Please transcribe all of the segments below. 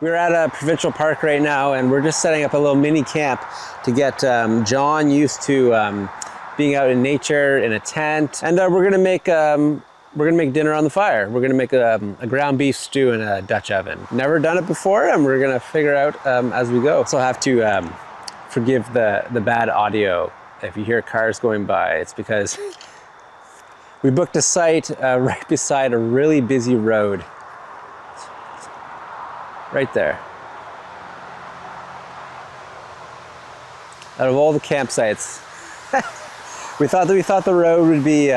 We're at a provincial park right now, and we're just setting up a little mini camp to get John used to being out in nature in a tent. And we're gonna make dinner on the fire. We're gonna make a ground beef stew in a Dutch oven. Never done it before, and we're gonna figure out as we go. So I'll have to forgive the bad audio if you hear cars going by. It's because we booked a site right beside a really busy road. Right there. Out of all the campsites, we thought the road would be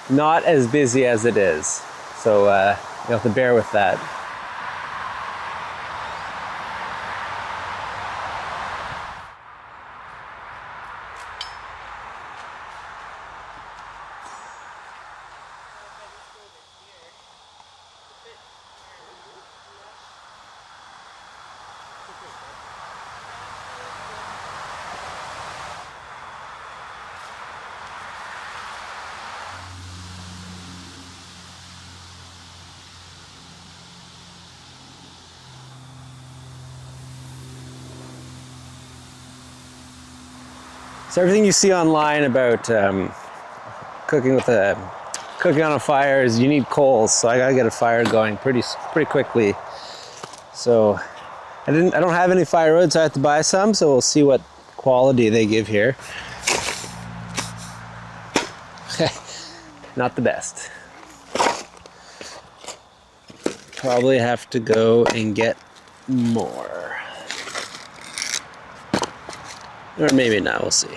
not as busy as it is. So you have to bear with that. So everything you see online about cooking on a fire is you need coals. So I gotta get a fire going pretty quickly. So I don't have any firewood, so I have to buy some. So we'll see what quality they give here. Not the best. Probably have to go and get more. Or maybe not, we'll see.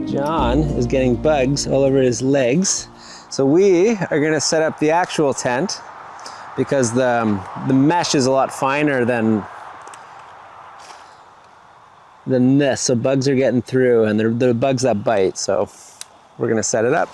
John is getting bugs all over his legs. So we are gonna set up the actual tent because the mesh is a lot finer than this. So bugs are getting through, and they're bugs that bite. So we're gonna set it up.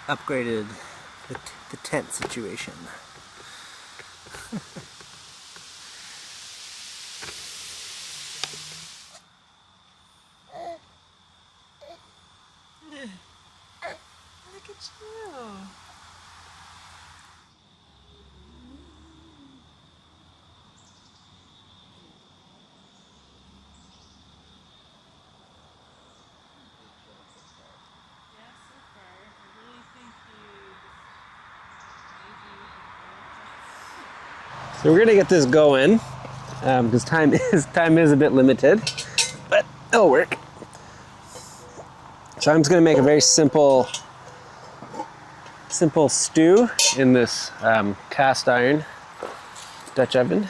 Upgraded the tent situation. Look at you. So we're gonna get this going because time is a bit limited, but it'll work. So I'm just gonna make a very simple stew in this cast iron Dutch oven.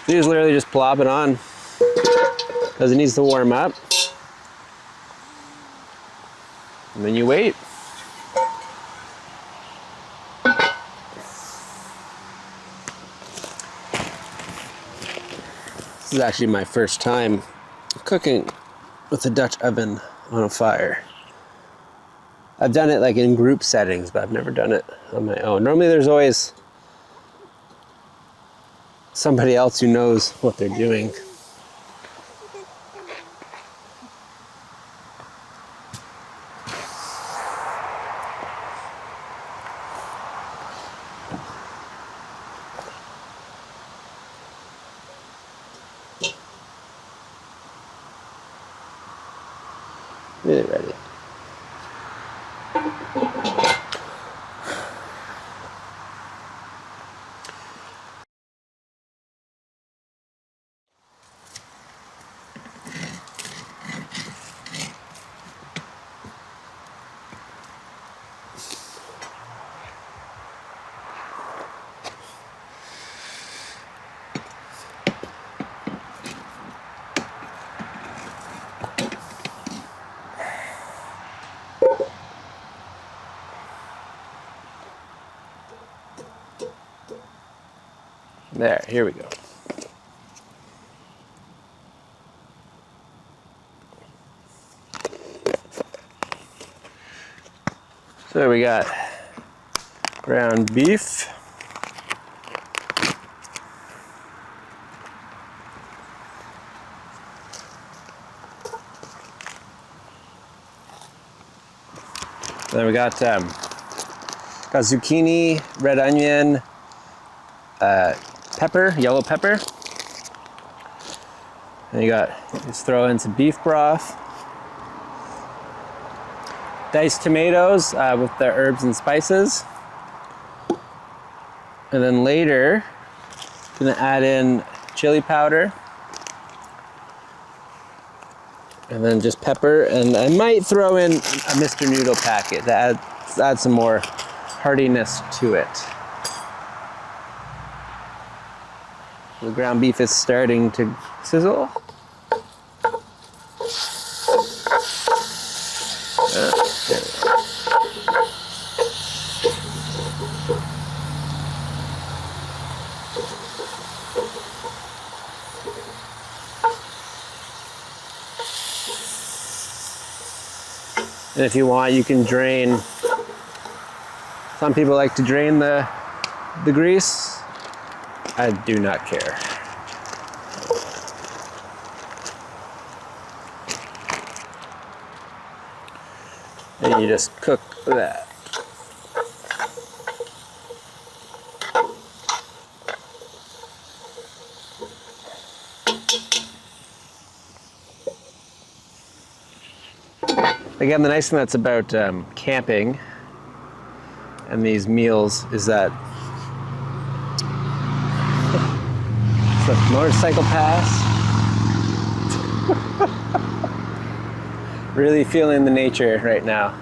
You just literally just plop it on because it needs to warm up. And then you wait. This is actually my first time cooking with a Dutch oven on a fire. I've done it like in group settings, but I've never done it on my own. Normally there's always somebody else who knows what they're doing. Really ready. There, here we go. So we got ground beef. Then we got zucchini, red onion, pepper, yellow pepper. And you just throw in some beef broth. Diced tomatoes with the herbs and spices. And then later, gonna add in chili powder. And then just pepper, and I might throw in a Mr. Noodle packet to add some more heartiness to it. The ground beef is starting to sizzle. And if you want, you can drain. Some people like to drain the grease. I do not care. And you just cook that. Again, the nice thing that's about camping and these meals is that it's a motorcycle pass. Really feeling the nature right now,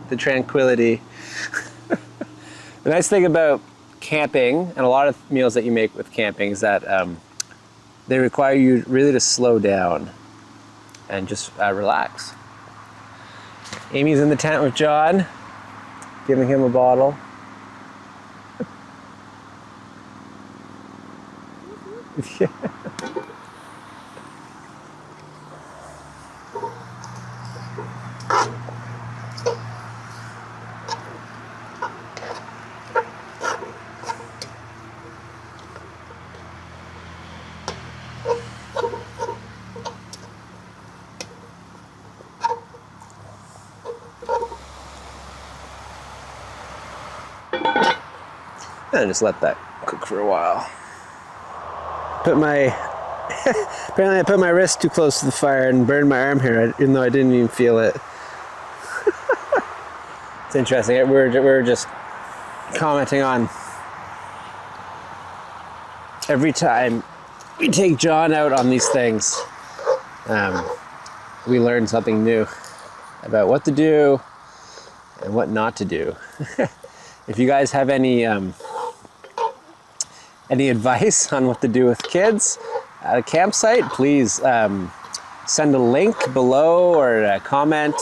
the tranquility. The nice thing about camping and a lot of meals that you make with camping is that they require you really to slow down and just relax. Amy's in the tent with John, giving him a bottle. Yeah. And just let that cook for a while. Apparently I put my wrist too close to the fire and burned my arm here, even though I didn't even feel it. It's interesting. We're just commenting on every time we take John out on these things, we learn something new about what to do and what not to do. If you guys have any advice on what to do with kids at a campsite, please send a link below or a comment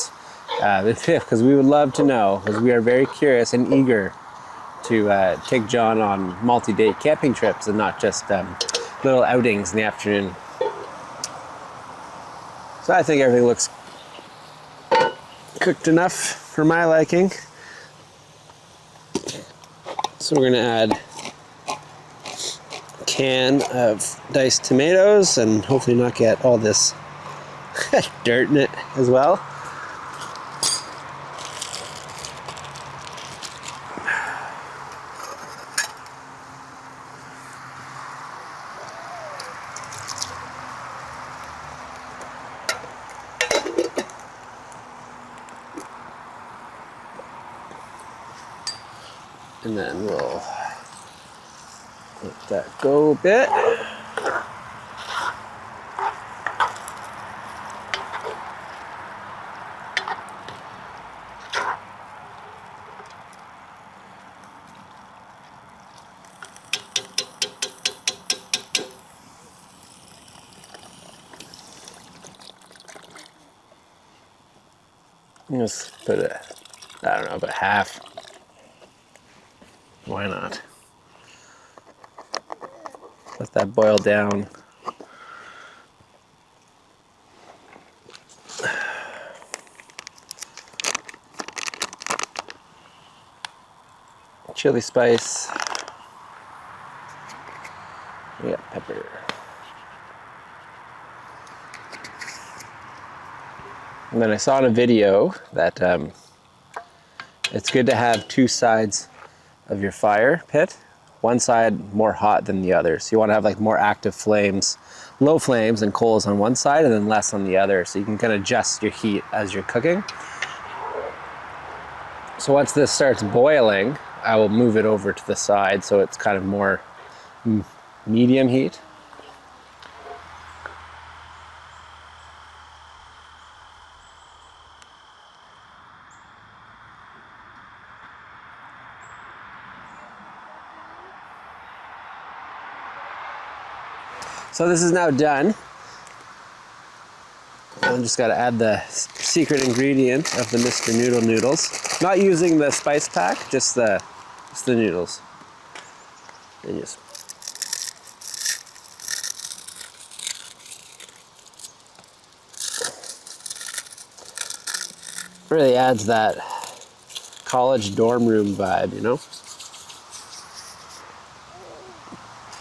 because we would love to know, because we are very curious and eager to take John on multi-day camping trips and not just little outings in the afternoon. So I think everything looks cooked enough for my liking. So we're gonna add a can of diced tomatoes and hopefully not get all this dirt in it as well. And then we'll let that go a bit. Just put I don't know, about half. Why not? Let that boil down. Chili spice. Yeah, pepper. And then I saw in a video that it's good to have two sides of your fire pit, one side more hot than the other. So you want to have like more active flames, low flames and coals on one side and then less on the other. So you can kind of adjust your heat as you're cooking. So once this starts boiling, I will move it over to the side so it's kind of more medium heat. So this is now done. I'm just gotta add the secret ingredient of the Mr. Noodle noodles. Not using the spice pack, just the noodles. And just really adds that college dorm room vibe, you know?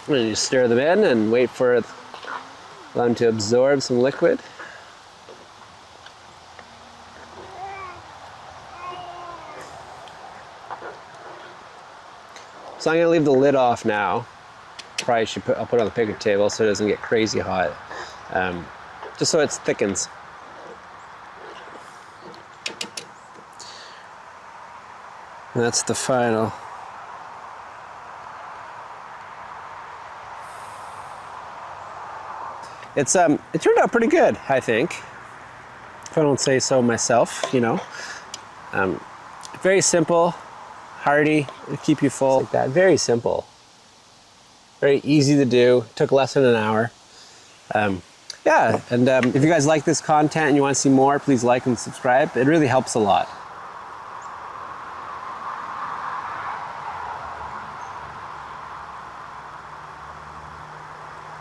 And you stir them in and wait for them to absorb some liquid. So I'm gonna leave the lid off now. Probably should I'll put it on the picnic table so it doesn't get crazy hot. Just so it thickens. And that's the final. It turned out pretty good, I think. If I don't say so myself, you know. Very simple, hearty, it'll keep you full. Like that, very simple. Very easy to do, took less than an hour. Yeah, and if you guys like this content and you want to see more, please like and subscribe. It really helps a lot.